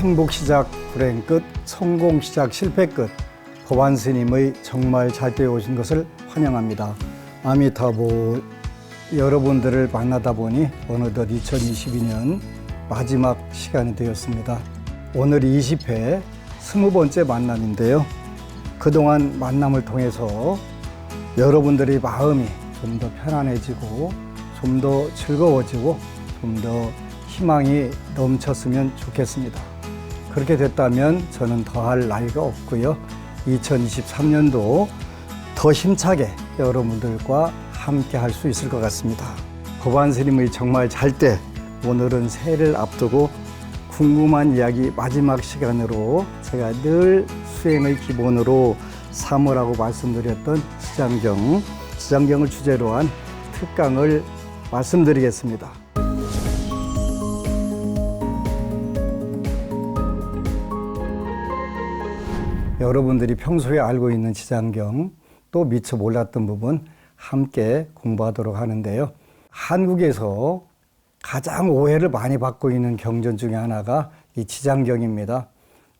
행복 시작 불행 끝, 성공 시작 실패 끝. 법안 스님의 정말 잘 되어 오신 것을 환영합니다. 아미타보. 여러분들을 만나다 보니 어느덧 2022년 마지막 시간이 되었습니다. 오늘이 20회 20번째 만남인데요. 그동안 만남을 통해서 여러분들의 마음이 좀 더 편안해지고 좀 더 즐거워지고 좀 더 희망이 넘쳤으면 좋겠습니다. 그렇게 됐다면 저는 더할 나위가 없고요. 2023년도 더 힘차게 여러분들과 함께 할 수 있을 것 같습니다. 법안 스님의 정말 잘 때, 오늘은 새해를 앞두고 궁금한 이야기 마지막 시간으로 제가 늘 수행의 기본으로 삼으라고 말씀드렸던 지장경을 주제로 한 특강을 말씀드리겠습니다. 여러분들이 평소에 알고 있는 지장경, 또 미처 몰랐던 부분 함께 공부하도록 하는데요. 한국에서 가장 오해를 많이 받고 있는 경전 중에 하나가 이 지장경입니다.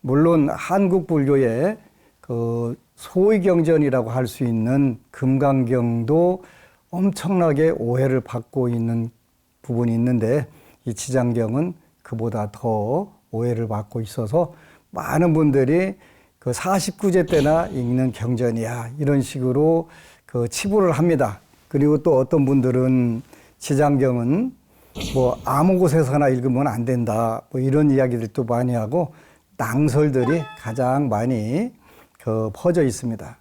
물론 한국 불교의 그 소위 경전이라고 할 수 있는 금강경도 엄청나게 오해를 받고 있는 부분이 있는데, 이 지장경은 그보다 더 오해를 받고 있어서 많은 분들이 그 49제 때나 읽는 경전이야, 이런 식으로 그 치부를 합니다. 그리고 또 어떤 분들은 지장경은 뭐 아무 곳에서나 읽으면 안 된다, 뭐 이런 이야기들도 많이 하고 낭설들이 가장 많이 퍼져 있습니다.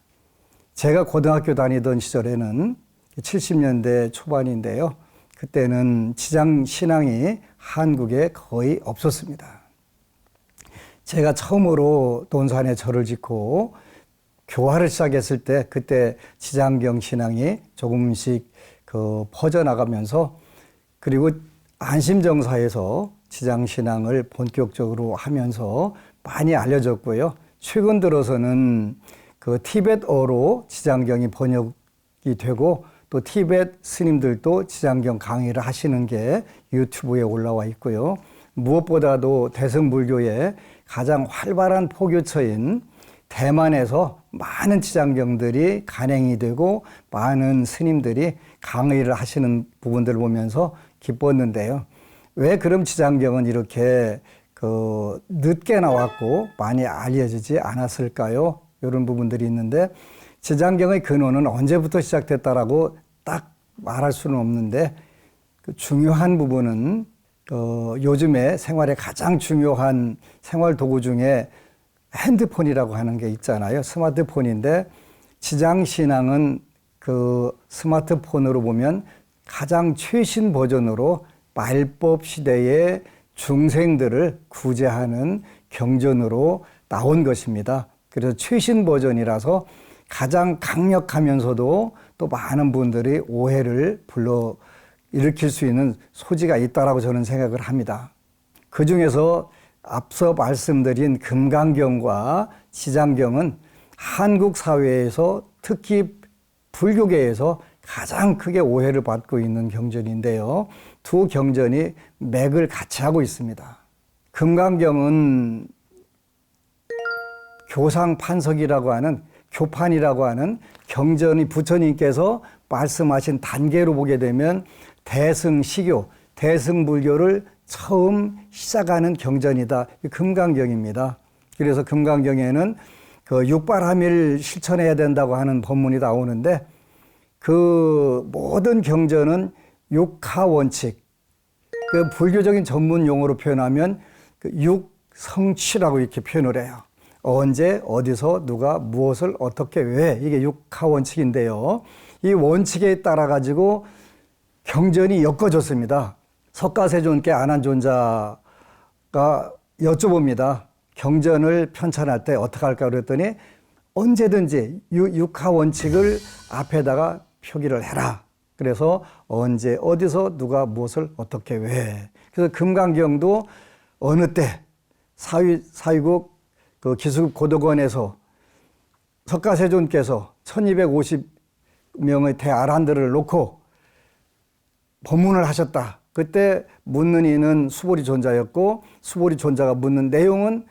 제가 고등학교 다니던 시절에는 70년대 초반인데요. 그때는 지장 신앙이 한국에 거의 없었습니다. 제가 처음으로 논산에 절을 짓고 교화를 시작했을 때, 그때 지장경 신앙이 조금씩 퍼져나가면서, 그리고 안심정사에서 지장신앙을 본격적으로 하면서 많이 알려졌고요. 최근 들어서는 그 티벳어로 지장경이 번역이 되고, 또 티벳 스님들도 지장경 강의를 하시는 게 유튜브에 올라와 있고요. 무엇보다도 대승불교의 가장 활발한 포교처인 대만에서 많은 지장경들이 간행이 되고 많은 스님들이 강의를 하시는 부분들을 보면서 기뻤는데요. 왜 그럼 지장경은 이렇게 늦게 나왔고 많이 알려지지 않았을까요? 이런 부분들이 있는데, 지장경의 근원은 언제부터 시작됐다라고 딱 말할 수는 없는데, 그 중요한 부분은 요즘에 생활에 가장 중요한 생활 도구 중에 핸드폰이라고 하는 게 있잖아요. 스마트폰인데, 지장신앙은 그 스마트폰으로 보면 가장 최신 버전으로 말법 시대의 중생들을 구제하는 경전으로 나온 것입니다. 그래서 최신 버전이라서 가장 강력하면서도 또 많은 분들이 오해를 일으킬 수 있는 소지가 있다라고 저는 생각을 합니다. 그 중에서 앞서 말씀드린 금강경과 지장경은 한국 사회에서, 특히 불교계에서 가장 크게 오해를 받고 있는 경전인데요. 두 경전이 맥을 같이 하고 있습니다. 금강경은 교상판석이라고 하는, 교판이라고 하는 경전이 부처님께서 말씀하신 단계로 보게 되면 대승시교, 대승불교를 처음 시작하는 경전이다. 금강경입니다. 그래서 금강경에는 그 육발함일 실천해야 된다고 하는 법문이 나오는데, 그 모든 경전은 육하원칙, 그 불교적인 전문 용어로 표현하면 그 육성취라고 이렇게 표현을 해요. 언제, 어디서, 누가, 무엇을, 어떻게, 왜, 이게 육하원칙인데요. 이 원칙에 따라 가지고 경전이 엮어졌습니다. 석가세존께 안한존자가 여쭤봅니다. 경전을 편찬할 때 어떻게 할까 그랬더니, 언제든지 육하원칙을 앞에다가 표기를 해라. 그래서 언제, 어디서, 누가, 무엇을, 어떻게, 왜. 그래서 금강경도 어느 때 사위국 그 기수급 고덕원에서 석가세존께서 1250명의 대아란들을 놓고 법문을 하셨다. 그때 묻는 이는 수보리 존자였고 수보리 존자가 묻는 내용은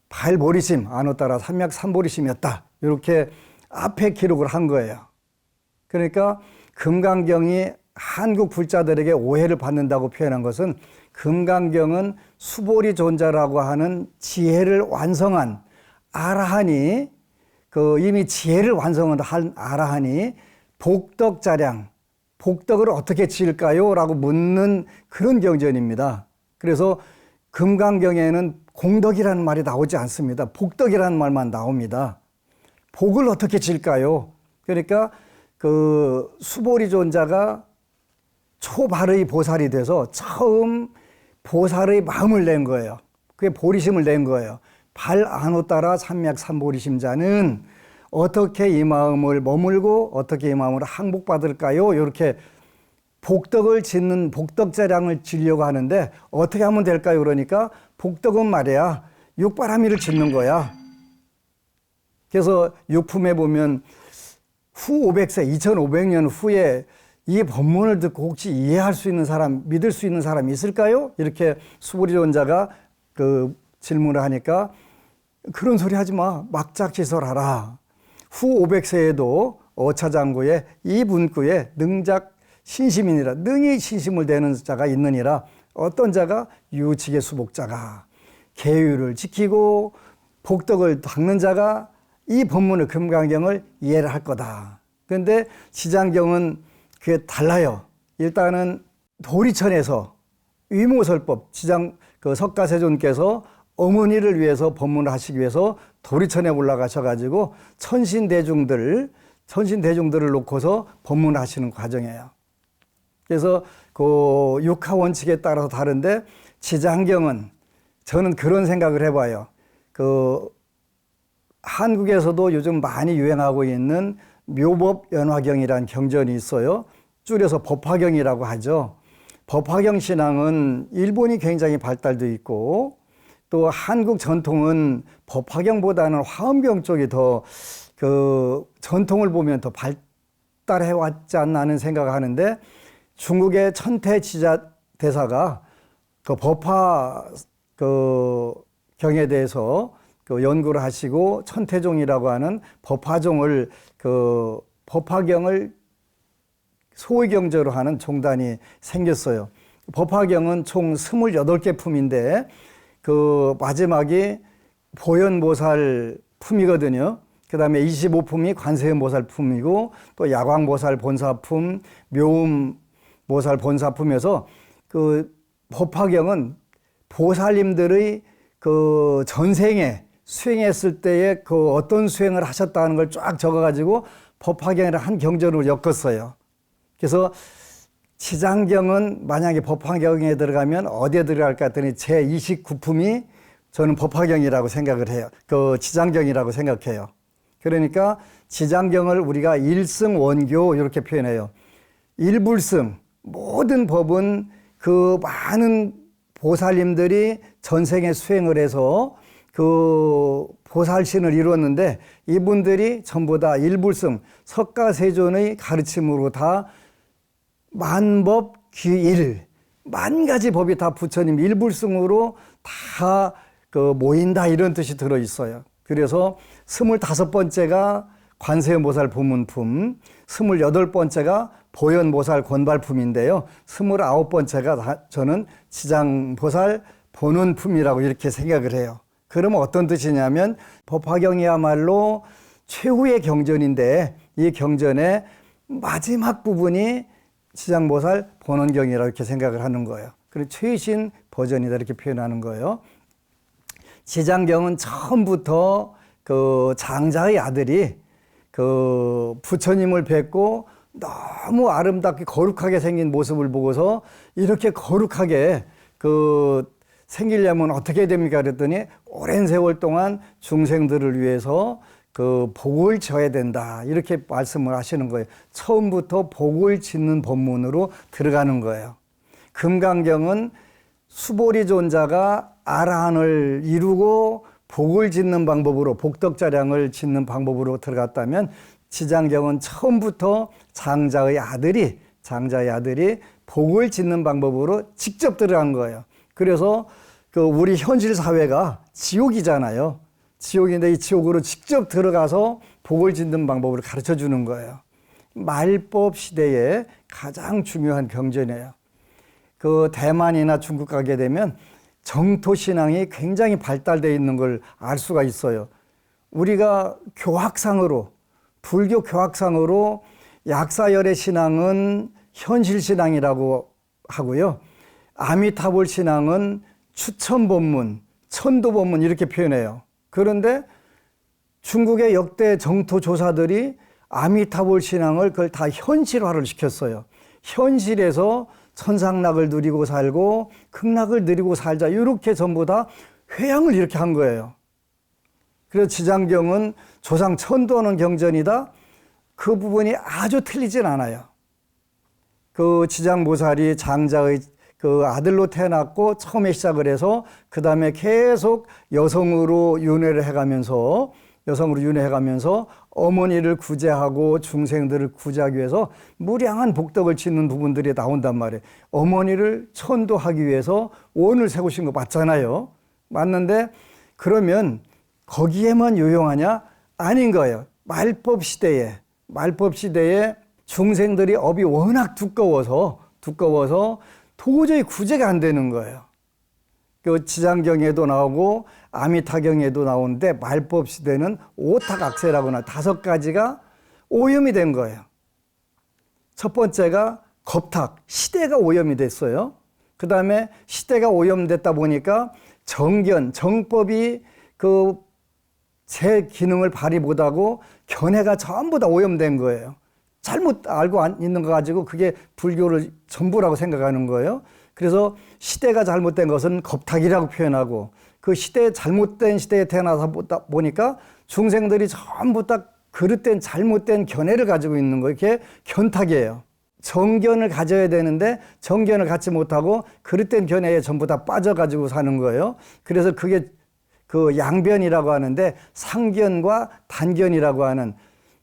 발보리심, 안호 따라 삼약 삼보리심이었다. 이렇게 앞에 기록을 한 거예요. 그러니까 금강경이 한국 불자들에게 오해를 받는다고 표현한 것은 금강경은 수보리 존자라고 하는 지혜를 완성한 아라한이 이미 지혜를 완성한 아라한이 복덕자량, 복덕을 어떻게 지을까요? 라고 묻는 그런 경전입니다. 그래서 금강경에는 공덕이라는 말이 나오지 않습니다. 복덕이라는 말만 나옵니다. 복을 어떻게 지을까요? 그러니까 수보리 존자가 초발의 보살이 돼서 처음 보살의 마음을 낸 거예요. 그게 보리심을 낸 거예요. 발안호 따라 삼약 삼보리심자는 어떻게 이 마음을 머물고 어떻게 이 마음을 항복받을까요? 이렇게 복덕을 짓는 복덕자량을 지려고 하는데 어떻게 하면 될까요? 그러니까 복덕은 말이야 육바라밀을 짓는 거야. 그래서 육품에 보면 후 500세, 2500년 후에 이 법문을 듣고 혹시 이해할 수 있는 사람, 믿을 수 있는 사람이 있을까요? 이렇게 수보리 존자가 질문을 하니까 그런 소리 하지 마. 막작지설하라. 후 500세에도 어차장구에 이 문구에 능작 신심이니라. 능히 신심을 내는 자가 있느니라. 어떤 자가 유직의 수복자가 계율을 지키고 복덕을 닦는 자가 이 법문을 금강경을 이해를 할 거다. 그런데 지장경은 그게 달라요. 일단은 도리천에서 위모설법 석가세존께서 어머니를 위해서 법문을 하시기 위해서 도리천에 올라가셔가지고 천신대중들을 놓고서 법문을 하시는 과정이에요. 그래서 육하원칙에 따라서 다른데 지장경은 저는 그런 생각을 해봐요. 한국에서도 요즘 많이 유행하고 있는 묘법연화경이라는 경전이 있어요. 줄여서 법화경이라고 하죠. 법화경 신앙은 일본이 굉장히 발달돼 있고 또 한국 전통은 법화경보다는 화엄경 쪽이 더 전통을 보면 더 발달해 왔지 않나 하는 생각을 하는데 중국의 천태지자 대사가 법화경에 대해서 연구를 하시고 천태종이라고 하는 법화종을 법화경을 소위경제로 하는 종단이 생겼어요. 법화경은 총 28개 품인데 마지막이 보현보살 품이거든요. 그 다음에 25품이 관세음보살 품이고 또 야광보살 본사품, 묘음보살 본사품에서 법화경은 보살님들의 전생에 수행했을 때에 어떤 수행을 하셨다는 걸 쫙 적어가지고 법화경이라 한 경전으로 엮었어요. 그래서 지장경은 만약에 법화경에 들어가면 어디에 들어갈까 했더니 제29품이 저는 법화경이라고 생각을 해요. 지장경이라고 생각해요. 그러니까 지장경을 우리가 일승원교 이렇게 표현해요. 일불승, 모든 법은 많은 보살님들이 전생에 수행을 해서 보살신을 이루었는데 이분들이 전부 다 일불승, 석가세존의 가르침으로 다 만법 귀일, 만 가지 법이 다 부처님 일불승으로 다 모인다 이런 뜻이 들어있어요. 그래서 25번째가 관세음보살 보문품, 28번째가 보현보살 권발품인데요. 29번째가 저는 지장보살 본원품이라고 이렇게 생각을 해요. 그러면 어떤 뜻이냐면 법화경이야말로 최후의 경전인데 이 경전의 마지막 부분이 지장보살 본원경이라고 이렇게 생각을 하는 거예요. 그리고 최신 버전이다 이렇게 표현하는 거예요. 지장경은 처음부터 장자의 아들이 부처님을 뵙고 너무 아름답게 거룩하게 생긴 모습을 보고서 이렇게 거룩하게 생기려면 어떻게 해야 됩니까? 그랬더니 오랜 세월 동안 중생들을 위해서 복을 져야 된다. 이렇게 말씀을 하시는 거예요. 처음부터 복을 짓는 법문으로 들어가는 거예요. 금강경은 수보리 존자가 아라한을 이루고 복을 짓는 방법으로 복덕자량을 짓는 방법으로 들어갔다면 지장경은 처음부터 장자의 아들이 복을 짓는 방법으로 직접 들어간 거예요. 그래서 그 우리 현실 사회가 지옥이잖아요. 지옥인데 이 지옥으로 직접 들어가서 복을 짓는 방법을 가르쳐 주는 거예요. 말법 시대에 가장 중요한 경전이에요. 그 대만이나 중국 가게 되면 정토 신앙이 굉장히 발달되어 있는 걸 알 수가 있어요. 우리가 교학상으로, 불교 교학상으로 약사열의 신앙은 현실 신앙이라고 하고요. 아미타불 신앙은 추천법문, 천도법문 이렇게 표현해요. 그런데 중국의 역대 정토 조사들이 아미타불 신앙을 그걸 다 현실화를 시켰어요. 현실에서 천상락을 누리고 살고 극락을 누리고 살자 이렇게 전부 다 회양을 이렇게 한 거예요. 그래서 지장경은 조상 천도하는 경전이다. 그 부분이 아주 틀리진 않아요. 그 지장보살이 장자의 그 아들로 태어났고 처음에 시작을 해서 그 다음에 계속 여성으로 윤회를 해가면서 어머니를 구제하고 중생들을 구제하기 위해서 무량한 복덕을 짓는 부분들이 나온단 말이에요. 어머니를 천도하기 위해서 원을 세우신 거 맞잖아요. 맞는데 그러면 거기에만 요용하냐? 아닌 거예요. 말법 시대에 중생들이 업이 워낙 두꺼워서 도저히 구제가 안 되는 거예요. 그 지장경에도 나오고 아미타경에도 나오는데 말법 시대는 오탁악세라거나 5가지가 오염이 된 거예요. 첫 번째가 겁탁, 시대가 오염이 됐어요. 그 다음에 시대가 오염됐다 보니까 정법이 제 기능을 발휘 못하고 견해가 전부 다 오염된 거예요. 잘못 알고 있는 거 가지고 그게 불교를 전부라고 생각하는 거예요. 그래서 시대가 잘못된 것은 겁탁이라고 표현하고 그 잘못된 시대에 태어나서 보니까 중생들이 전부 다 그릇된 잘못된 견해를 가지고 있는 거예요. 이게 견탁이에요. 정견을 가져야 되는데 정견을 갖지 못하고 그릇된 견해에 전부 다 빠져가지고 사는 거예요. 그래서 그게 그 양변이라고 하는데 상견과 단견이라고 하는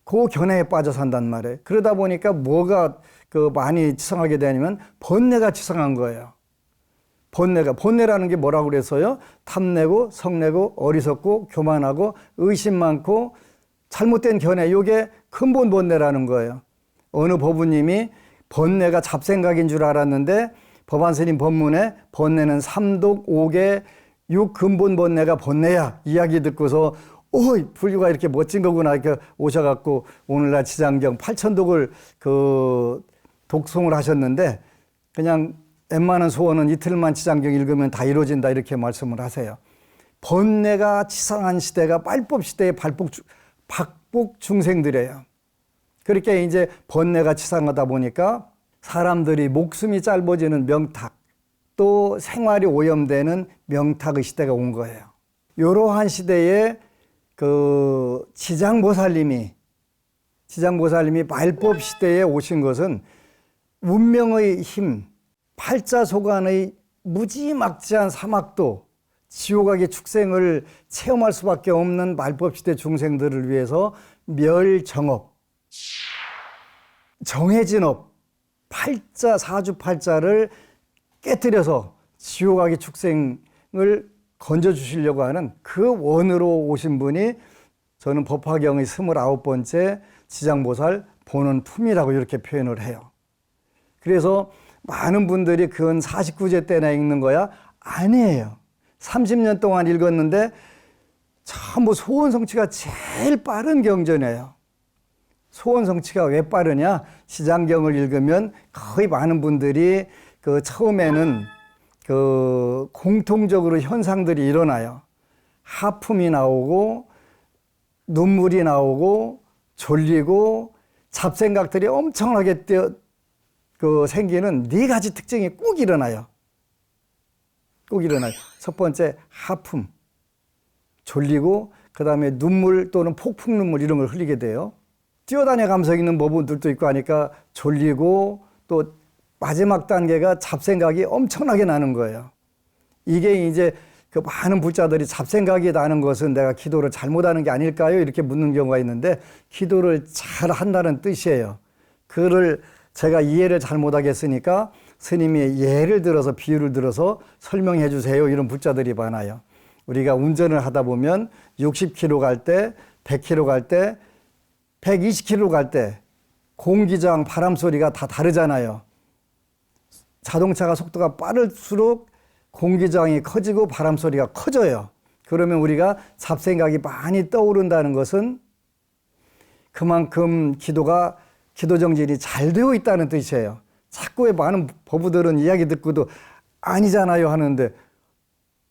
그 견해에 빠져 산단 말이에요. 그러다 보니까 뭐가 많이 치성하게 되냐면 번뇌가 치성한 거예요. 번뇌라는 게 뭐라고 그랬어요? 탐내고 성내고 어리석고 교만하고 의심 많고 잘못된 견해, 이게 근본 번뇌라는 거예요. 어느 법우님이 번뇌가 잡생각인 줄 알았는데 법안스님 법문에 번뇌는 3독 5개 6근본 번뇌가 번뇌야 이야기 듣고서 불교가 이렇게 멋진 거구나 이렇게 오셔갖고 오늘날 지장경 8,000독을 독송을 하셨는데 그냥 웬만한 소원은 이틀만 지장경 읽으면 다 이루어진다 이렇게 말씀을 하세요. 번뇌가 치상한 시대가 말법 시대의 박복 중생들이에요. 그렇게 이제 번뇌가 치상하다 보니까 사람들이 목숨이 짧아지는 명탁 또 생활이 오염되는 명탁의 시대가 온 거예요. 이러한 시대에 지장보살님이 말법 시대에 오신 것은 운명의 힘, 팔자소관의 무지막지한 사막도 지옥악의 축생을 체험할 수밖에 없는 말법 시대 중생들을 위해서 멸정업, 정해진 업, 사주팔자를 깨뜨려서 지옥악의 축생을 건져주시려고 하는 그 원으로 오신 분이 저는 법화경의 29번째 지장보살 보는 품이라고 이렇게 표현을 해요. 그래서 많은 분들이 그건 49제 때나 읽는 거야? 아니에요. 30년 동안 읽었는데 전부 소원성취가 제일 빠른 경전이에요. 소원성취가 왜 빠르냐? 지장경을 읽으면 거의 많은 분들이 처음에는 공통적으로 현상들이 일어나요. 하품이 나오고 눈물이 나오고 졸리고 잡생각들이 엄청나게 생기는 4가지 특징이 꼭 일어나요. 첫 번째 하품, 졸리고 그 다음에 눈물 또는 폭풍 눈물 이런 걸 흘리게 돼요. 뛰어다녀 감성 있는 부분들도 있고 하니까 졸리고 또 마지막 단계가 잡생각이 엄청나게 나는 거예요. 이게 이제 많은 불자들이 잡생각이 나는 것은 내가 기도를 잘못하는 게 아닐까요? 이렇게 묻는 경우가 있는데 기도를 잘 한다는 뜻이에요. 그를 제가 이해를 잘못하겠으니까 스님이 예를 들어서 비유를 들어서 설명해 주세요. 이런 불자들이 많아요. 우리가 운전을 하다 보면 60km 갈 때, 100km 갈 때, 120km 갈 때 공기저항 바람 소리가 다 다르잖아요. 자동차가 속도가 빠를수록 공기저항이 커지고 바람 소리가 커져요. 그러면 우리가 잡생각이 많이 떠오른다는 것은 그만큼 기도 정진이 잘 되어 있다는 뜻이에요. 자꾸 왜 많은 법우들은 이야기 듣고도 아니잖아요 하는데,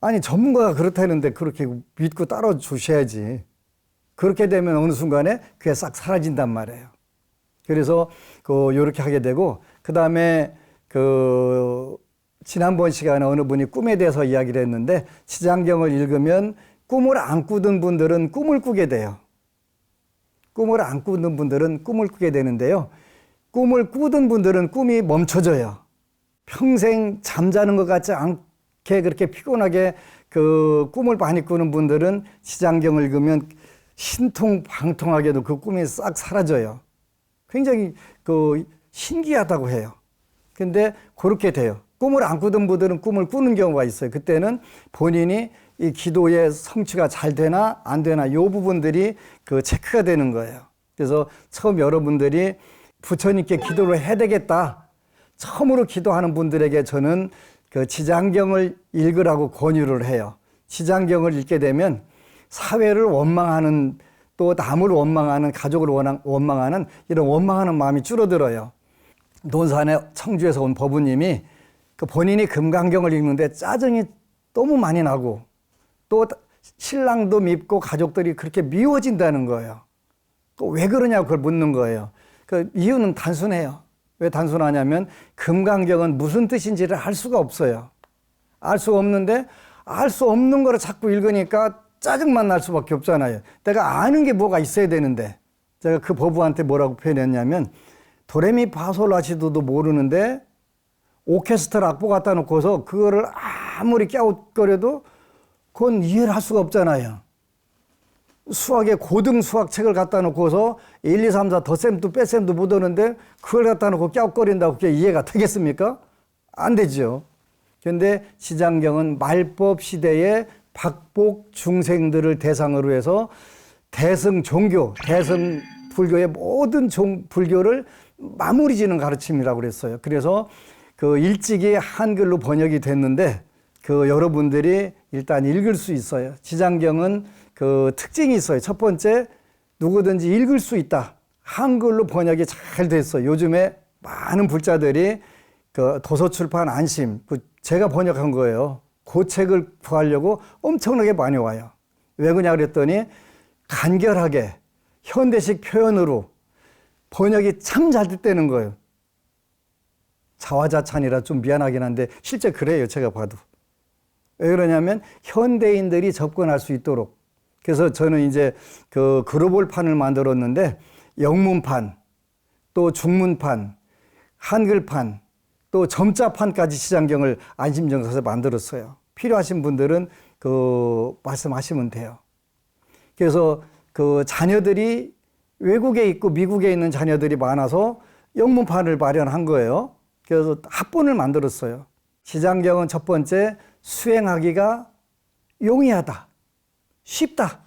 아니 전문가가 그렇다는데 그렇게 믿고 따라 주셔야지. 그렇게 되면 어느 순간에 그게 싹 사라진단 말이에요. 그래서 요렇게 하게 되고, 그 다음에 지난번 시간에 어느 분이 꿈에 대해서 이야기를 했는데, 지장경을 읽으면 꿈을 안 꾸던 분들은 꿈을 꾸게 돼요. 꿈을 안 꾸는 분들은 꿈을 꾸게 되는데요. 꿈을 꾸던 분들은 꿈이 멈춰져요. 평생 잠자는 것 같지 않게 그렇게 피곤하게 꿈을 많이 꾸는 분들은 지장경을 읽으면 신통방통하게도 그 꿈이 싹 사라져요. 굉장히 신기하다고 해요. 근데 그렇게 돼요. 꿈을 안 꾸던 분들은 꿈을 꾸는 경우가 있어요. 그때는 본인이 이 기도의 성취가 잘 되나 안 되나 이 부분들이 체크가 되는 거예요. 그래서 처음 여러분들이 부처님께 기도를 해야 되겠다, 처음으로 기도하는 분들에게 저는 지장경을 읽으라고 권유를 해요. 지장경을 읽게 되면 사회를 원망하는, 또 남을 원망하는, 가족을 원망하는 이런 원망하는 마음이 줄어들어요. 논산의 청주에서 온 법우님이 본인이 금강경을 읽는데 짜증이 너무 많이 나고, 또 신랑도 밉고 가족들이 그렇게 미워진다는 거예요. 또 왜 그러냐고 그걸 묻는 거예요. 그 이유는 단순해요. 왜 단순하냐면 금강경은 무슨 뜻인지를 알 수가 없어요. 알 수가 없는데 알 수 없는 거를 자꾸 읽으니까 짜증만 날 수밖에 없잖아요. 내가 아는 게 뭐가 있어야 되는데, 제가 그 법우한테 뭐라고 표현했냐면, 도레미파솔라시도도 모르는데 오케스트라 악보 갖다 놓고서 그거를 아무리 갸웃거려도 그건 이해를 할 수가 없잖아요. 수학에 고등 수학책을 갖다 놓고서 1, 2, 3, 4 덧셈도 뺄셈도 못 오는데 그걸 갖다 놓고 갸웃거린다고 그게 이해가 되겠습니까? 안 되죠. 그런데 지장경은 말법 시대의 박복 중생들을 대상으로 해서 대승 종교, 대승 불교의 모든 불교를 마무리 지는 가르침이라고 그랬어요. 그래서 일찍이 한글로 번역이 됐는데 여러분들이 일단 읽을 수 있어요. 지장경은 특징이 있어요. 첫 번째, 누구든지 읽을 수 있다. 한글로 번역이 잘 됐어요. 요즘에 많은 불자들이 도서출판 안심, 제가 번역한 거예요. 그 책을 구하려고 엄청나게 많이 와요. 왜 그러냐 그랬더니 간결하게 현대식 표현으로 번역이 참 잘 됐다는 거예요. 자화자찬이라 좀 미안하긴 한데 실제 그래요. 제가 봐도. 왜 그러냐면 현대인들이 접근할 수 있도록. 그래서 저는 이제 글로벌판을 만들었는데, 영문판, 또 중문판, 한글판, 또 점자판까지 지장경을 안심정서에서 만들었어요. 필요하신 분들은 말씀하시면 돼요. 그래서 자녀들이 외국에 있고 미국에 있는 자녀들이 많아서 영문판을 마련한 거예요. 그래서 합본을 만들었어요. 지장경은 첫 번째, 수행하기가 용이하다, 쉽다.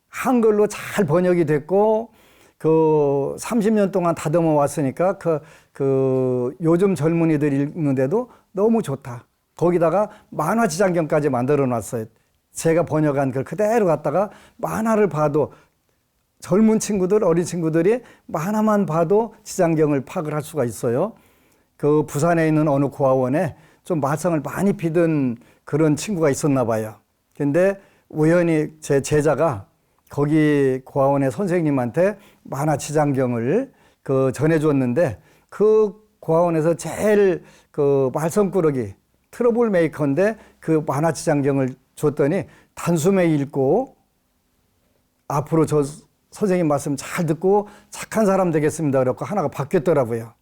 한글로 잘 번역이 됐고 30년 동안 다듬어 왔으니까 요즘 젊은이들이 읽는데도 너무 좋다. 거기다가 만화 지장경까지 만들어 놨어요. 제가 번역한 걸 그대로 갖다가 만화를 봐도 젊은 친구들, 어린 친구들이 만화만 봐도 지장경을 파악을 할 수가 있어요. 부산에 있는 어느 고아원에 좀 말썽을 많이 피던 그런 친구가 있었나 봐요. 근데 우연히 제 제자가 거기 고아원의 선생님한테 만화 지장경을 전해줬는데, 그 고아원에서 제일 말썽꾸러기 트러블 메이커인데 만화 지장경을 줬더니 단숨에 읽고 앞으로 저 선생님 말씀 잘 듣고 착한 사람 되겠습니다. 그래서 하나가 바뀌었더라고요.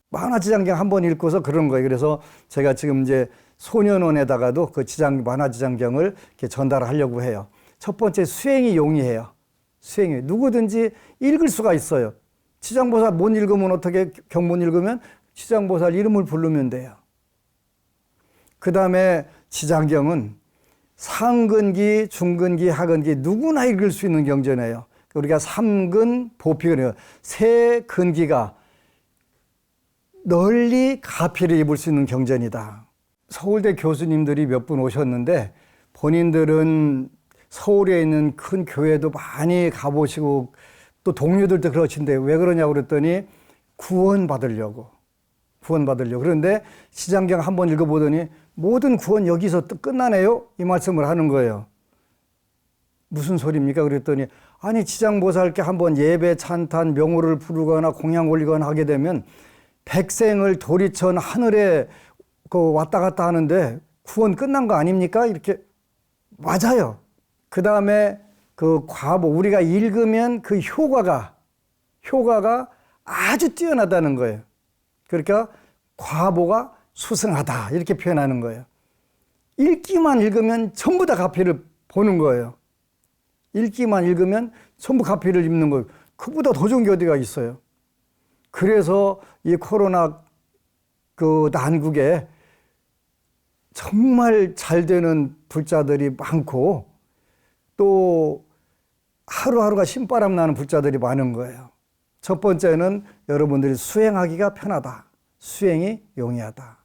만화 지장경 한 번 읽고서 그런 거예요. 그래서 제가 지금 이제 소년원에다가도 만화 지장경을 이렇게 전달하려고 해요. 첫 번째, 수행이 용이해요. 수행이 누구든지 읽을 수가 있어요. 지장보살 못 읽으면 어떻게, 경못 읽으면 지장보살 이름을 부르면 돼요. 그 다음에 지장경은 상근기, 중근기, 하근기 누구나 읽을 수 있는 경전이에요. 우리가 삼근, 보피근이에요. 세 근기가 널리 가피를 입을 수 있는 경전이다. 서울대 교수님들이 몇 분 오셨는데 본인들은 서울에 있는 큰 교회도 많이 가보시고 또 동료들도 그러신데 왜 그러냐고 그랬더니 구원받으려고. 그런데 지장경 한번 읽어보더니 모든 구원 여기서 끝나네요? 이 말씀을 하는 거예요. 무슨 소리입니까? 그랬더니 아니 지장보살께 한번 예배, 찬탄, 명호를 부르거나 공양 올리거나 하게 되면 백생을 도리천 하늘에 왔다 갔다 하는데 구원 끝난 거 아닙니까? 이렇게 맞아요. 그 다음에 그 과보 우리가 읽으면 그 효과가 아주 뛰어나다는 거예요. 그러니까 과보가 수승하다 이렇게 표현하는 거예요. 읽기만 읽으면 전부 다 가피를 보는 거예요. 읽기만 읽으면 전부 가피를 입는 거예요. 그보다 더 좋은 게 어디가 있어요. 그래서 이 코로나 그 난국에 정말 잘 되는 불자들이 많고 또 하루하루가 신바람 나는 불자들이 많은 거예요. 첫 번째는 여러분들이 수행하기가 편하다. 수행이 용이하다.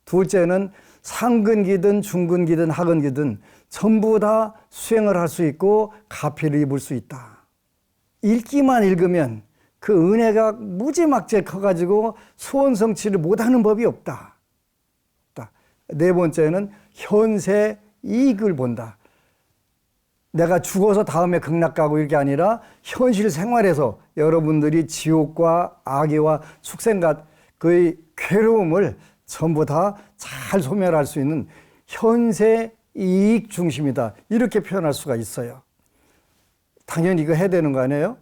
둘째는 상근기든 중근기든 하근기든 전부 다 수행을 할 수 있고 가피를 입을 수 있다. 읽기만 읽으면 그 은혜가 무지막지하게 커가지고 소원 성취를 못하는 법이 없다. 네 번째는 현세 이익을 본다. 내가 죽어서 다음에 극락 가고 이게 아니라 현실 생활에서 여러분들이 지옥과 악의와 축생과 그의 괴로움을 전부 다 잘 소멸할 수 있는 현세 이익 중심이다. 이렇게 표현할 수가 있어요. 당연히 이거 해야 되는 거 아니에요?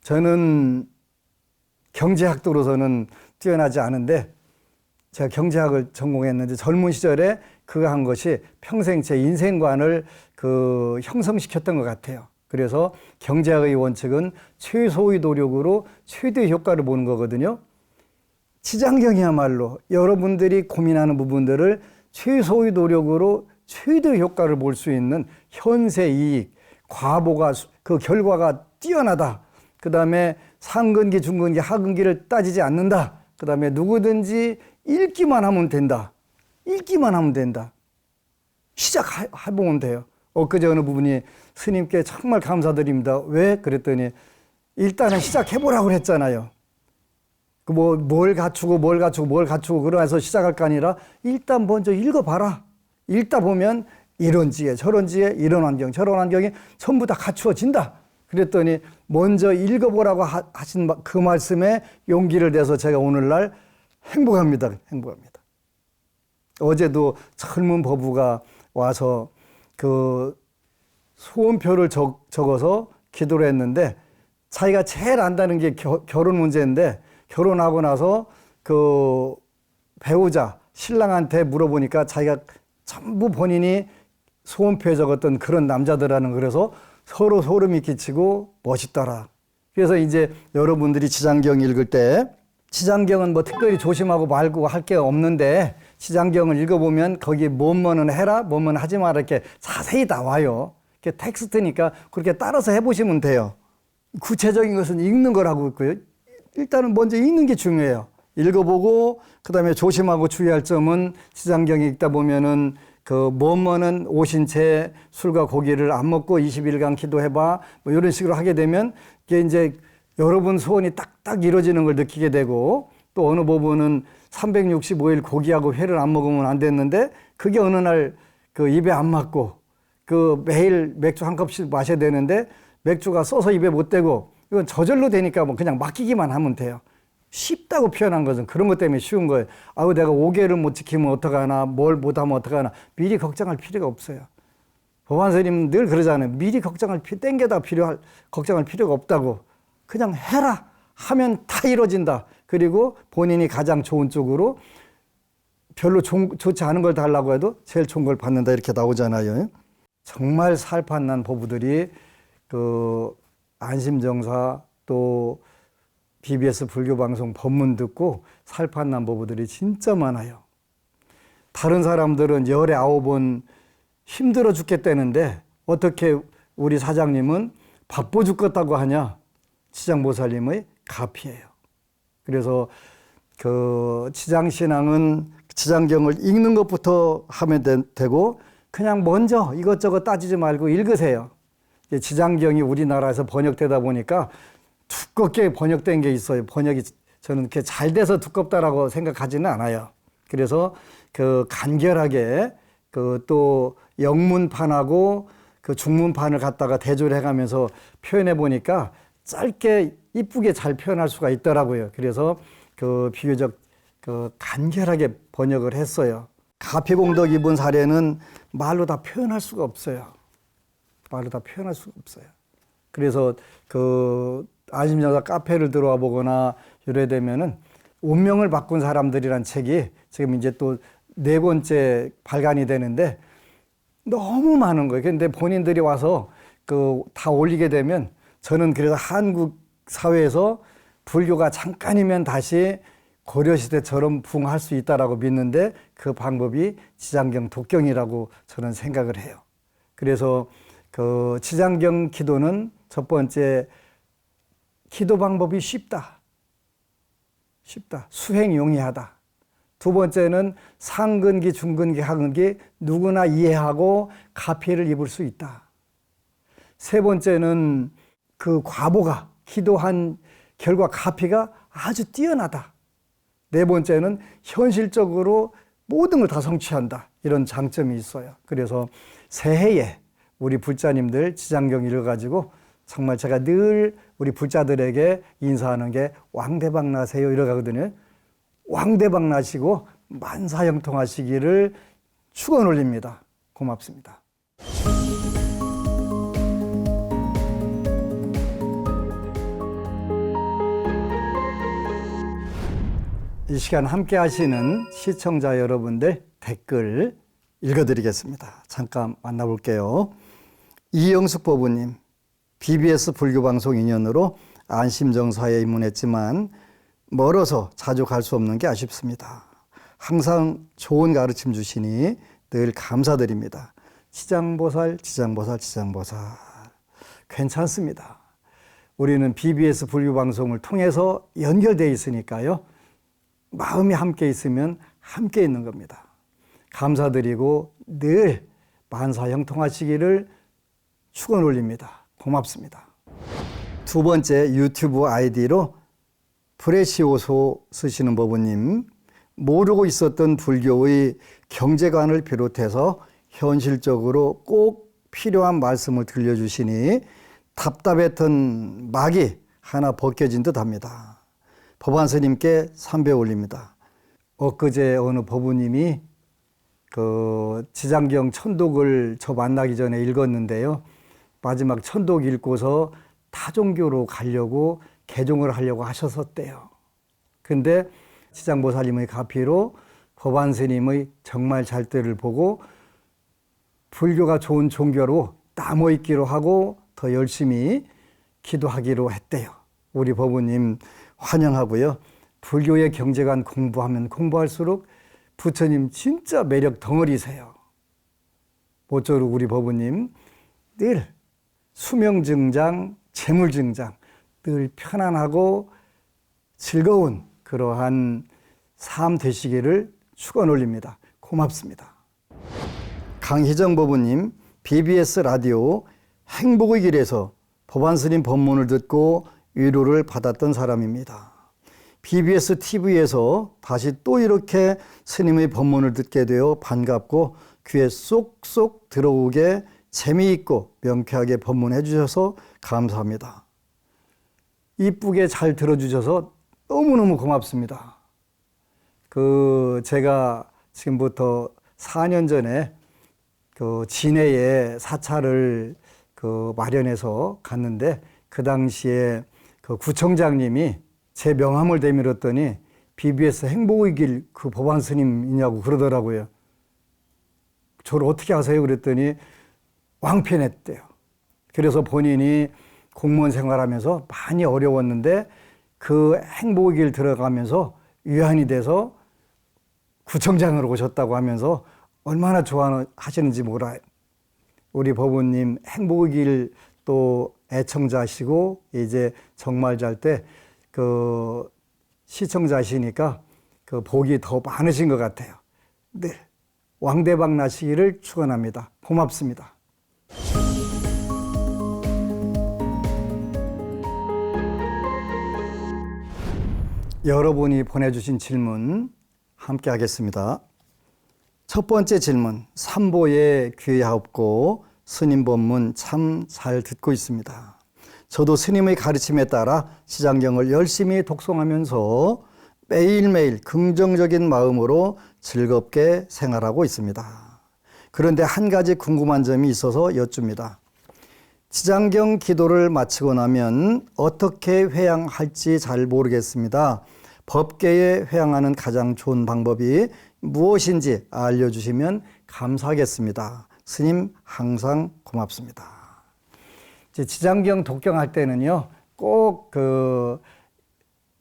저는 경제학도로서는 뛰어나지 않은데 제가 경제학을 전공했는데 젊은 시절에 그거 한 것이 평생 제 인생관을 형성시켰던 것 같아요. 그래서 경제학의 원칙은 최소의 노력으로 최대의 효과를 보는 거거든요. 지장경이야말로 여러분들이 고민하는 부분들을 최소의 노력으로 최대의 효과를 볼 수 있는 현세 이익, 과보가 그 결과가 뛰어나다. 그 다음에 상근기, 중근기, 하근기를 따지지 않는다. 그 다음에 누구든지 읽기만 하면 된다. 시작해보면 돼요. 엊그제 어느 부분이 스님께 정말 감사드립니다. 왜? 그랬더니 일단은 시작해보라고 했잖아요. 뭘 갖추고 그러면서 시작할 거 아니라 일단 먼저 읽어봐라. 읽다 보면 이런 지혜, 저런 지혜, 이런 환경, 저런 환경이 전부 다 갖추어진다. 그랬더니 먼저 읽어보라고 하신 그 말씀에 용기를 내서 제가 오늘날 행복합니다. 어제도 젊은 법우가 와서 그 소원표를 적어서 기도를 했는데 자기가 제일 안다는 게 결혼 문제인데 결혼하고 나서 그 배우자, 신랑한테 물어보니까 자기가 전부 본인이 소원표에 적었던 그런 남자들하는 그래서 서로 소름이 끼치고 멋있더라. 그래서 이제 여러분들이 지장경 읽을 때 지장경은 뭐 특별히 조심하고 말고 할 게 없는데 지장경을 읽어보면 거기 뭐뭐는 해라, 뭐뭐는 하지 마라 이렇게 자세히 나와요. 이렇게 텍스트니까 그렇게 따라서 해보시면 돼요. 구체적인 것은 읽는 거라고 있고요. 일단은 먼저 읽는 게 중요해요. 읽어보고 그다음에 조심하고 주의할 점은 지장경 읽다 보면은 뭐뭐는 오신채 술과 고기를 안 먹고 20일간 기도해봐 뭐 이런 식으로 하게 되면 이게 이제 여러분 소원이 딱딱 이루어지는 걸 느끼게 되고 또 어느 부분은 365일 고기하고 회를 안 먹으면 안 됐는데 그게 어느 날 입에 안 맞고 매일 맥주 한 컵씩 마셔야 되는데 맥주가 써서 입에 못 대고 이건 저절로 되니까 뭐 그냥 맡기기만 하면 돼요. 쉽다고 표현한 것은 그런 것 때문에 쉬운 거예요. 내가 5개를 못 지키면 어떡하나, 뭘 못하면 어떡하나, 미리 걱정할 필요가 없어요. 법안 스님 늘 그러잖아요. 미리 걱정할 걱정할 필요가 없다고. 그냥 해라 하면 다 이루어진다. 그리고 본인이 가장 좋은 쪽으로 별로 좋지 않은 걸 달라고 해도 제일 좋은 걸 받는다 이렇게 나오잖아요. 정말 살판난 법우들이 안심정사 또 BBS 불교방송 법문 듣고 살판난 법우들이 진짜 많아요. 다른 사람들은 열에 9번 힘들어 죽겠다는데 어떻게 우리 사장님은 바빠 죽겠다고 하냐? 지장보살님의 가피예요. 그래서 그 지장신앙은 지장경을 읽는 것부터 하면 되고 그냥 먼저 이것저것 따지지 말고 읽으세요. 지장경이 우리나라에서 번역되다 보니까 두껍게 번역된 게 있어요. 번역이 저는 그렇게 잘 돼서 두껍다라고 생각하지는 않아요. 그래서 그 간결하게 그 또 영문판하고 그 중문판을 갖다가 대조를 해가면서 표현해 보니까 짧게 이쁘게 잘 표현할 수가 있더라고요. 그래서 그 비교적 그 간결하게 번역을 했어요. 가피공덕 입은 사례는 말로 다 표현할 수가 없어요. 말로 다 표현할 수가 없어요. 그래서 그 안심정사 카페를 들어와 보거나 이래 되면은 운명을 바꾼 사람들이란 책이 지금 이제 또 4번째 발간이 되는데 너무 많은 거예요. 근데 본인들이 와서 그 다 올리게 되면 저는 그래서 한국 사회에서 불교가 잠깐이면 다시 고려시대처럼 부흥할 수 있다라고 믿는데 그 방법이 지장경 독경이라고 저는 생각을 해요. 그래서 그 지장경 기도는 첫 번째 기도 방법이 쉽다. 수행 용이하다. 두 번째는 상근기, 중근기, 하근기 누구나 이해하고 가피를 입을 수 있다. 세 번째는 그 과보가 기도한 결과 가피가 아주 뛰어나다. 네 번째는 현실적으로 모든 걸 다 성취한다. 이런 장점이 있어요. 그래서 새해에 우리 불자님들 지장경 읽어가지고 정말 제가 늘 우리 불자들에게 인사하는 게 왕대박 나세요 이러거든요. 왕대박 나시고 만사형통하시기를 축원 올립니다. 고맙습니다. 이 시간 함께 하시는 시청자 여러분들 댓글 읽어드리겠습니다. 잠깐 만나볼게요. 이영숙 법우님, BBS 불교방송 인연으로 안심정사에 입문했지만 멀어서 자주 갈 수 없는 게 아쉽습니다. 항상 좋은 가르침 주시니 늘 감사드립니다. 지장보살. 괜찮습니다. 우리는 BBS 불교방송을 통해서 연결되어 있으니까요. 마음이 함께 있으면 함께 있는 겁니다. 감사드리고 늘 만사형통하시기를 축원 올립니다. 고맙습니다. 두 번째 유튜브 아이디로 프레시오소 쓰시는 법우님, 모르고 있었던 불교의 경제관을 비롯해서 현실적으로 꼭 필요한 말씀을 들려주시니 답답했던 막이 하나 벗겨진 듯 합니다. 법안스님께 삼배 올립니다. 엊그제 어느 법우님이 그 지장경 천독을 저 만나기 전에 읽었는데요. 마지막 천독 읽고서 타종교로 가려고 개종을 하려고 하셨었대요. 근데 지장보살님의 가피로 법안스님의 정말 잘때를 보고 불교가 좋은 종교로 남아있기로 하고 더 열심히 기도하기로 했대요. 우리 법우님 환영하고요. 불교의 경제관 공부하면 공부할수록 부처님 진짜 매력 덩어리세요. 모쪼록 우리 법우님 늘 수명증장, 재물증장, 늘 편안하고 즐거운 그러한 삶 되시기를 축원 올립니다. 고맙습니다. 강희정 법우님, BBS 라디오 행복의 길에서 법안스님 법문을 듣고 위로를 받았던 사람입니다. BBS TV에서 다시 또 이렇게 스님의 법문을 듣게 되어 반갑고 귀에 쏙쏙 들어오게 재미있고 명쾌하게 법문해 주셔서 감사합니다. 이쁘게 잘 들어주셔서 너무너무 고맙습니다. 제가 지금부터 4년 전에 진해에 사찰을 마련해서 갔는데 그 당시에 구청장님이 제 명함을 내밀었더니 BBS 행복의 길 법안 스님이냐고 그러더라고요. 저를 어떻게 아세요? 그랬더니 왕편했대요. 그래서 본인이 공무원 생활하면서 많이 어려웠는데 그 행복의 길 들어가면서 위안이 돼서 구청장으로 오셨다고 하면서 얼마나 좋아하시는지 몰라요. 우리 법우님 행복의 길 또 애청자시고 이제 정말 잘 때 그 시청자시니까 그 복이 더 많으신 것 같아요. 네, 왕대박 나시기를 축원합니다. 고맙습니다. 여러분이 보내주신 질문 함께 하겠습니다. 첫 번째 질문, 삼보에 귀하옵고 스님 법문 참 잘 듣고 있습니다. 저도 스님의 가르침에 따라 시장경을 열심히 독송하면서 매일매일 긍정적인 마음으로 즐겁게 생활하고 있습니다. 그런데 한 가지 궁금한 점이 있어서 여쭙니다. 지장경 기도를 마치고 나면 어떻게 회양할지 잘 모르겠습니다. 법계에 회양하는 가장 좋은 방법이 무엇인지 알려주시면 감사하겠습니다. 스님 항상 고맙습니다. 지장경 독경할 때는요, 꼭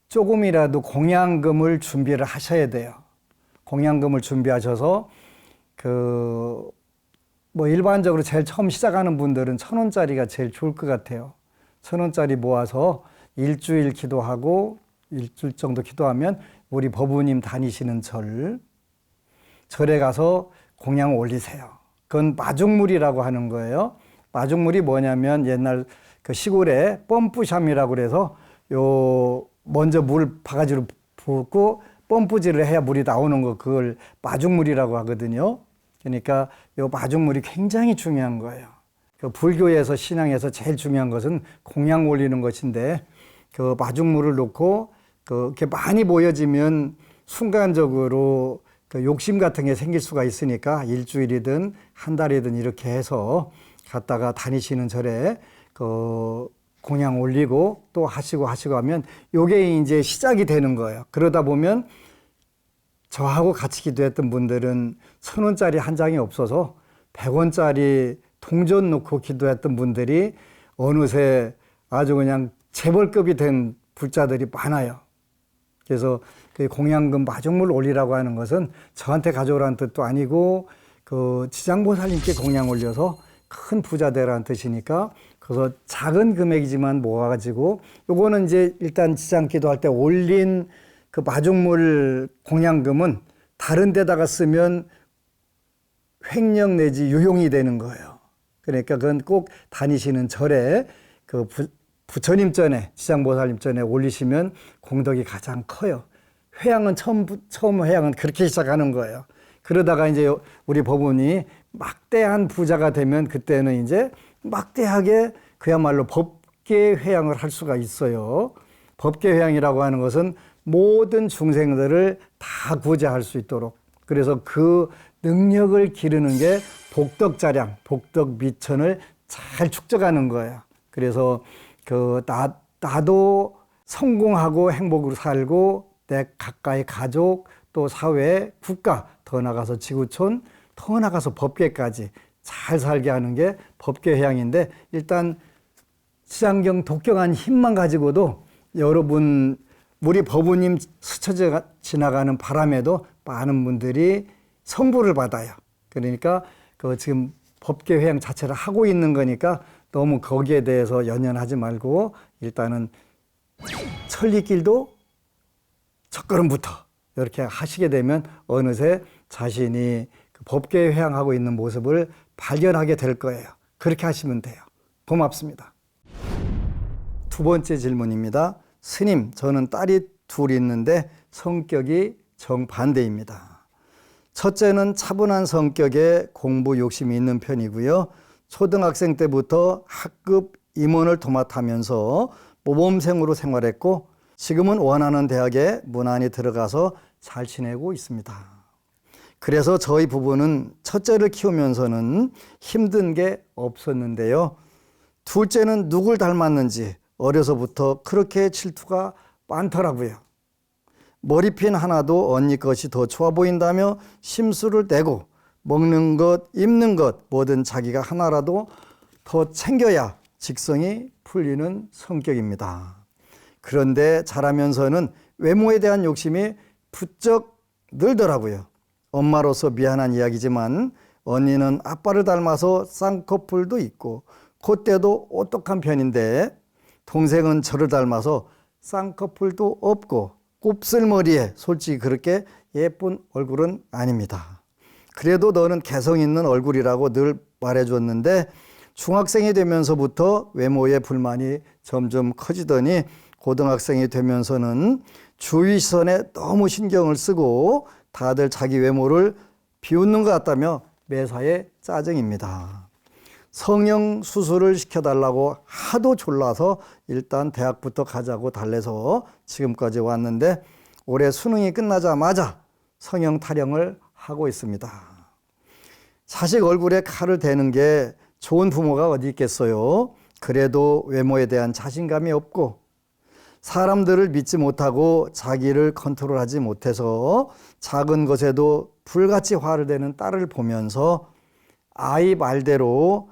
조금이라도 공양금을 준비를 하셔야 돼요. 공양금을 준비하셔서 일반적으로 제일 처음 시작하는 분들은 1,000원짜리가 제일 좋을 것 같아요. 1,000원짜리 모아서 일주일 기도하고 일주일 정도 기도하면 우리 법우님 다니시는 절에 가서 공양 올리세요. 그건 마중물이라고 하는 거예요. 마중물이 뭐냐면 옛날 그 시골에 펌프샴이라고 그래서 먼저 물 바가지로 붓고 펌프질을 해야 물이 나오는 거, 그걸 마중물이라고 하거든요. 그러니까 이 마중물이 굉장히 중요한 거예요. 그 불교에서 신앙에서 제일 중요한 것은 공양 올리는 것인데 그 마중물을 놓고 그렇게 많이 모여지면 순간적으로 그 욕심 같은 게 생길 수가 있으니까 일주일이든 한 달이든 이렇게 해서 갔다가 다니시는 절에 그 공양 올리고 또 하시고 하면 요게 이제 시작이 되는 거예요. 그러다 보면 저하고 같이 기도했던 분들은 1,000원짜리 한 장이 없어서 100원짜리 동전 놓고 기도했던 분들이 어느새 아주 그냥 재벌급이 된 불자들이 많아요. 그래서 그 공양금 마중물 올리라고 하는 것은 저한테 가져오라는 뜻도 아니고 그 지장보살님께 공양 올려서 큰 부자 되라는 뜻이니까 그래서 작은 금액이지만 모아가지고 요거는 이제 일단 지장 기도할 때 올린 그 마중물 공양금은 다른 데다가 쓰면 횡령 내지 유용이 되는 거예요. 그러니까 그건 꼭 다니시는 절에 그 부처님 전에, 지장보살님 전에 올리시면 공덕이 가장 커요. 회양은 처음 회양은 그렇게 시작하는 거예요. 그러다가 이제 우리 법운이 막대한 부자가 되면 그때는 이제 막대하게 그야말로 법계 회양을 할 수가 있어요. 법계 회양이라고 하는 것은 모든 중생들을 다 구제할 수 있도록, 그래서 그 능력을 기르는 게 복덕자량, 복덕미천을 잘 축적하는 거예요. 그래서 나도 성공하고 행복으로 살고 내 가까이 가족 또 사회, 국가, 더 나가서 지구촌, 더 나가서 법계까지 잘 살게 하는 게 법계 회양인데, 일단 시장경 독경한 힘만 가지고도 여러분 우리 법우님 스쳐 지나가는 바람에도 많은 분들이 성부를 받아요. 그러니까 지금 법계 회양 자체를 하고 있는 거니까 너무 거기에 대해서 연연하지 말고 일단은 천리길도 첫걸음부터 이렇게 하시게 되면 어느새 자신이 그 법계 회양하고 있는 모습을 발견하게 될 거예요. 그렇게 하시면 돼요. 고맙습니다. 두 번째 질문입니다. 스님, 저는 딸이 둘 있는데 성격이 정반대입니다. 첫째는 차분한 성격에 공부 욕심이 있는 편이고요. 초등학생 때부터 학급 임원을 도맡으면서 모범생으로 생활했고 지금은 원하는 대학에 무난히 들어가서 잘 지내고 있습니다. 그래서 저희 부부는 첫째를 키우면서는 힘든 게 없었는데요. 둘째는 누굴 닮았는지 어려서부터 그렇게 질투가 많더라고요. 머리핀 하나도 언니 것이 더 좋아 보인다며 심수를 내고 먹는 것, 입는 것 뭐든 자기가 하나라도 더 챙겨야 직성이 풀리는 성격입니다. 그런데 자라면서는 외모에 대한 욕심이 부쩍 늘더라고요. 엄마로서 미안한 이야기지만 언니는 아빠를 닮아서 쌍꺼풀도 있고 콧대도 오똑한 편인데 동생은 저를 닮아서 쌍꺼풀도 없고 곱슬머리에 솔직히 그렇게 예쁜 얼굴은 아닙니다. 그래도 너는 개성 있는 얼굴이라고 늘 말해줬는데 중학생이 되면서부터 외모에 불만이 점점 커지더니 고등학생이 되면서는 주위 시선에 너무 신경을 쓰고 다들 자기 외모를 비웃는 것 같다며 매사에 짜증입니다. 성형 수술을 시켜달라고 하도 졸라서 일단 대학부터 가자고 달래서 지금까지 왔는데 올해 수능이 끝나자마자 성형 타령을 하고 있습니다. 자식 얼굴에 칼을 대는 게 좋은 부모가 어디 있겠어요? 그래도 외모에 대한 자신감이 없고 사람들을 믿지 못하고 자기를 컨트롤하지 못해서 작은 것에도 불같이 화를 내는 딸을 보면서 아이 말대로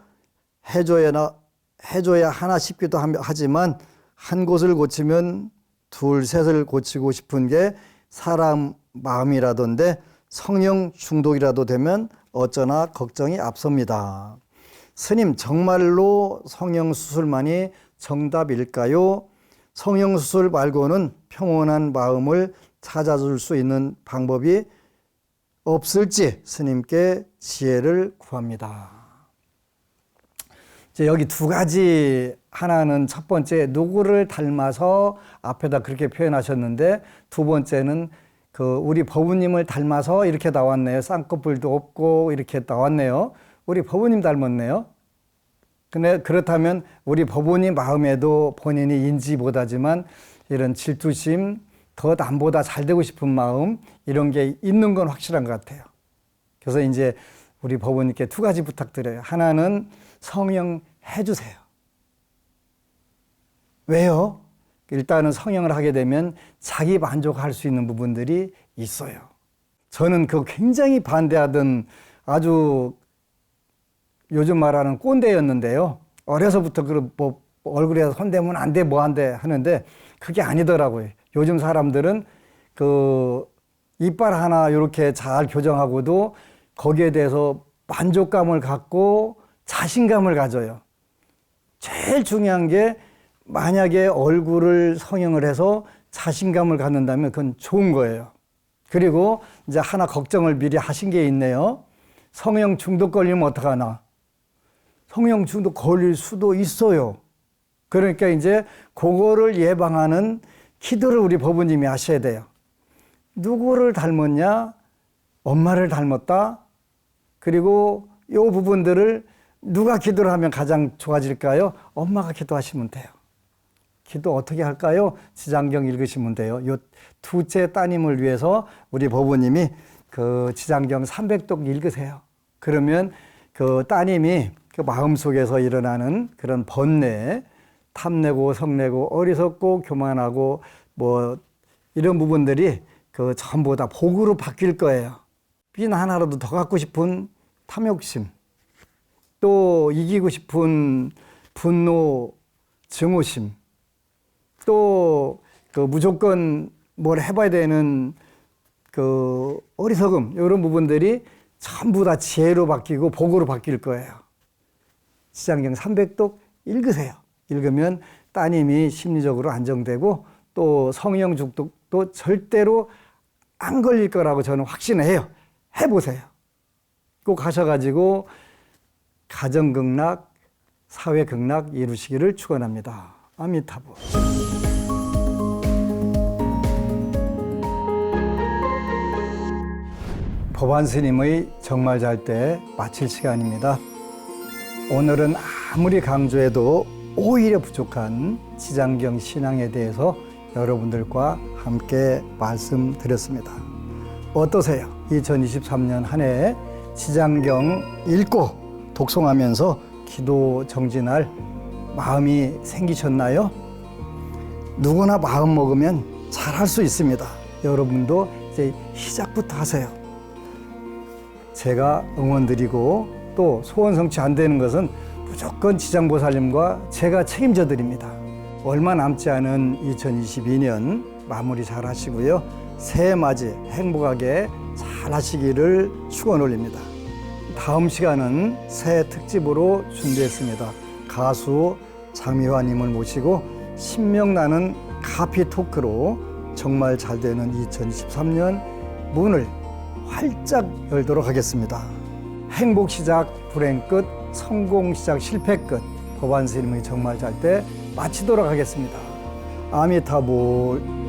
해줘야 하나 싶기도 하지만 한 곳을 고치면 둘, 셋을 고치고 싶은 게 사람 마음이라던데 성형 중독이라도 되면 어쩌나 걱정이 앞섭니다. 스님, 정말로 성형수술만이 정답일까요? 성형수술 말고는 평온한 마음을 찾아줄 수 있는 방법이 없을지 스님께 지혜를 구합니다. 이제 여기 두 가지, 하나는 첫 번째 누구를 닮아서 앞에다 그렇게 표현하셨는데 두 번째는 우리 법우님을 닮아서 이렇게 나왔네요. 쌍꺼풀도 없고 이렇게 나왔네요. 우리 법우님 닮았네요. 근데 그렇다면 우리 법우님 마음에도 본인이 인지 못하지만 이런 질투심, 더 남보다 잘 되고 싶은 마음, 이런 게 있는 건 확실한 것 같아요. 그래서 이제 우리 법우님께 두 가지 부탁드려요. 하나는 성형해 주세요. 왜요? 일단은 성형을 하게 되면 자기 만족할 수 있는 부분들이 있어요. 저는 굉장히 반대하던 아주 요즘 말하는 꼰대였는데요. 어려서부터 얼굴에 손대면 안 돼, 뭐 안 돼 하는데 그게 아니더라고요. 요즘 사람들은 이빨 하나 이렇게 잘 교정하고도 거기에 대해서 만족감을 갖고 자신감을 가져요. 제일 중요한 게 만약에 얼굴을 성형을 해서 자신감을 갖는다면 그건 좋은 거예요. 그리고 이제 하나 걱정을 미리 하신 게 있네요. 성형 중독 걸리면 어떡하나? 성형 중독 걸릴 수도 있어요. 그러니까 이제 그거를 예방하는 기도를 우리 법우님이 하셔야 돼요. 누구를 닮았냐? 엄마를 닮았다. 그리고 이 부분들을 누가 기도를 하면 가장 좋아질까요? 엄마가 기도하시면 돼요. 기도 어떻게 할까요? 지장경 읽으시면 돼요. 요 둘째 따님을 위해서 우리 법우님이 지장경 300독 읽으세요. 그러면 따님이 마음속에서 일어나는 그런 번뇌, 탐내고 성내고 어리석고 교만하고 뭐 이런 부분들이 전부 다 복으로 바뀔 거예요. 빈 하나라도 더 갖고 싶은 탐욕심, 또 이기고 싶은 분노, 증오심, 또 무조건 뭘 해봐야 되는 어리석음, 이런 부분들이 전부 다 지혜로 바뀌고 복으로 바뀔 거예요. 지장경 300독 읽으세요. 읽으면 따님이 심리적으로 안정되고 또 성형 중독도 절대로 안 걸릴 거라고 저는 확신해요. 해보세요. 꼭 하셔가지고 가정극락, 사회극락 이루시기를 축원합니다. 아미타불. 법안 스님의 정말 잘 때 마칠 시간입니다. 오늘은 아무리 강조해도 오히려 부족한 지장경 신앙에 대해서 여러분들과 함께 말씀드렸습니다. 어떠세요? 2023년 한 해 지장경 읽고 독송하면서 기도 정진할 마음이 생기셨나요? 누구나 마음 먹으면 잘할 수 있습니다. 여러분도 이제 시작부터 하세요. 제가 응원드리고 또 소원 성취 안 되는 것은 무조건 지장보살님과 제가 책임져 드립니다. 얼마 남지 않은 2022년 마무리 잘 하시고요. 새해 맞이 행복하게 잘 잘 하시기를 축원 올립니다. 다음 시간은 새 특집으로 준비했습니다. 가수 장미화님을 모시고 신명나는 카피 토크로 정말 잘 되는 2023년 문을 활짝 열도록 하겠습니다. 행복 시작, 불행 끝, 성공 시작, 실패 끝. 법안 스님의 정말 잘 때 마치도록 하겠습니다. 아미타불.